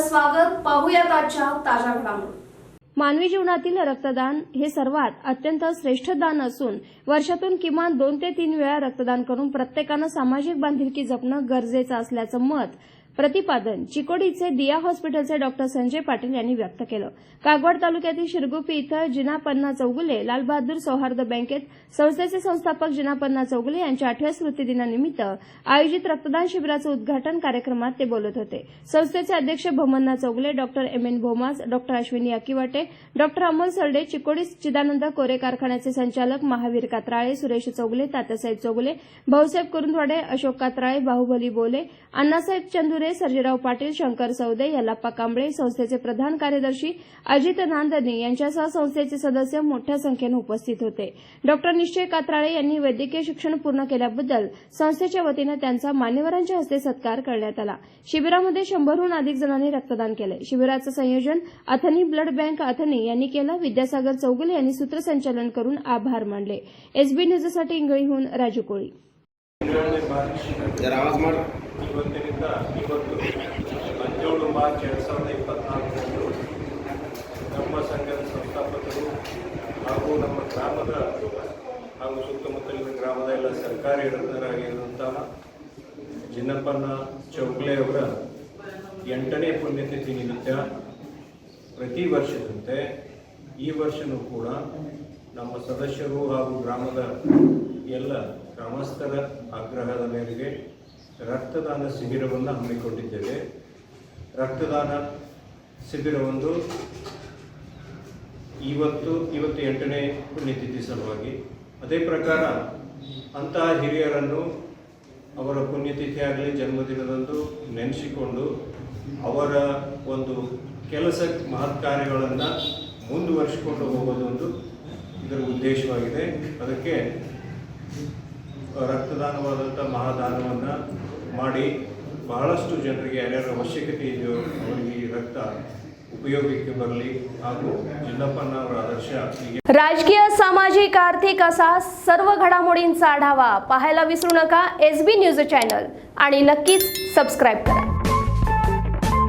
आपलं स्वागत. पाहूयात आजच्या ताज्या घडामोडी. मानवी जीवनातील रक्तदान हे सर्वात अत्यंत श्रेष्ठ दान असून वर्षातून किमान 2 ते 3 वेळा रक्तदान करून प्रत्येकानं सामाजिक बांधिलकी जपणं गरजेचं असल्याचं मत प्रतिपादन चिकोडीचे दिया हॉस्पिटलचे डॉक्टर संजय पाटील यांनी व्यक्त केलं. कागवाड तालुक्यातील शिरगुप्पी इथं जिनापन्ना चौगुले लालबहादूर सौहार्द बँकेत संस्थेचे संस्थापक जिनापन्ना चौगुले यांच्या 8व्या स्मृतिदिनानिमित्त आयोजित रक्तदान शिबिराचं उद्घाटन कार्यक्रमात ते बोलत होते. संस्थेचे अध्यक्ष Bhamanna Chougule, doctor M N. Bhomas, doctor Ashwini Akiwate, doctor Amol Sarde, Chikodi Chidanand Kore कारखान्याचे संचालक महावीर कात्राळे, सुरेश चौगुले, तात्यासाहेब चौगुले, भाऊसाहेब कुरुंदवाडे, अशोक कात्राळे, बाहुबली बोले, अण्णासाहेब चंदुरे, सर्जेराव पाटील, शंकर सौदे, यल्लाप्पा कांबळे, संस्थेचे प्रधान कार्यदर्शी अजित नांदणी यांच्यासह संस्थेचे सदस्य मोठ्या संख्येने उपस्थित होते. डॉक्टर निश्चय कात्राळे यांनी वैद्यकीय शिक्षण पूर्ण केल्याबद्दल संस्थेच्या वतीनं त्यांचा मान्यवरांच्या हस्ते सत्कार करण्यात आला. शिबिरामध्ये 100हून अधिक जणांनी रक्तदान केले. शिबिराचं संयोजन अथनी ब्लड बँक अथनी यांनी केलं. विद्यासागर चौगुले यांनी सूत्रसंचालन करून आभार मानले. एसबी न्यूजसाठी इंगळीहून राजू कोळी. ಇವತ್ತಿನಿಂದ ಇವತ್ತು 17 ಮಾರ್ಚ್ 2024 ನಮ್ಮ ಸಂಘದ ಸಂಸ್ಥಾಪಕರು ಹಾಗೂ ನಮ್ಮ ಗ್ರಾಮದ ಹಾಗೂ ಸುತ್ತಮುತ್ತಲಿನ ಗ್ರಾಮದ ಎಲ್ಲ ಸರ್ಕಾರಿ ರತ್ನರಾಗಿರುವಂತಹ ಜಿನ್ನಪ್ಪನ ಚೌಗಲೆ ಅವರ 8ನೇ ಪುಣ್ಯತಿಥಿ ನಿಮಿತ್ತ ಪ್ರತಿ ವರ್ಷದಂತೆ ಈ ವರ್ಷವೂ ಕೂಡ ನಮ್ಮ ಸದಸ್ಯರು ಹಾಗೂ ಗ್ರಾಮದ ಎಲ್ಲ ಗ್ರಾಮಸ್ಥರ ಆಗ್ರಹದ ಮೇರೆಗೆ ರಕ್ತದಾನ ಶಿಬಿರವನ್ನು ಹಮ್ಮಿಕೊಂಡಿದ್ದೇವೆ. ರಕ್ತದಾನ ಶಿಬಿರವೊಂದು ಇವತ್ತು 8ನೇ ಪುಣ್ಯತಿಥಿ ಸಲುವಾಗಿ, ಅದೇ ಪ್ರಕಾರ ಅಂತಹ ಹಿರಿಯರನ್ನು ಅವರ ಪುಣ್ಯತಿಥಿ ಆಗಲಿ ಜನ್ಮದಿನದಂದು ನೆನೆಸಿಕೊಂಡು ಅವರ ಒಂದು ಕೆಲಸ ಮಹತ್ ಕಾರ್ಯಗಳನ್ನು ಮುಂದುವರಿಸಿಕೊಂಡು ಹೋಗೋದೊಂದು ಇದರ ಉದ್ದೇಶವಾಗಿದೆ. ಅದಕ್ಕೆ ರಕ್ತದಾನವಾದಂಥ ಮಹಾದಾನವನ್ನು ಮಾಡಿ ಬಹಳಷ್ಟು ಜನರಿಗೆ ಯಾರ್ಯಾರ ಅವಶ್ಯಕತೆ ಇದೆಯೋ ಅವರಿಗೆ ಈ ರಕ್ತ उपयोगी बरली ಹಾಗೂ जिन्नप्पन ಅವರ आदर्श. राजकीय, सामाजिक, आर्थिक असा सर्व घडामोडींचा आढावा पाहायला विसरू नका एसबी न्यूज चॅनल आणि नक्कीच सबस्क्राइब करा.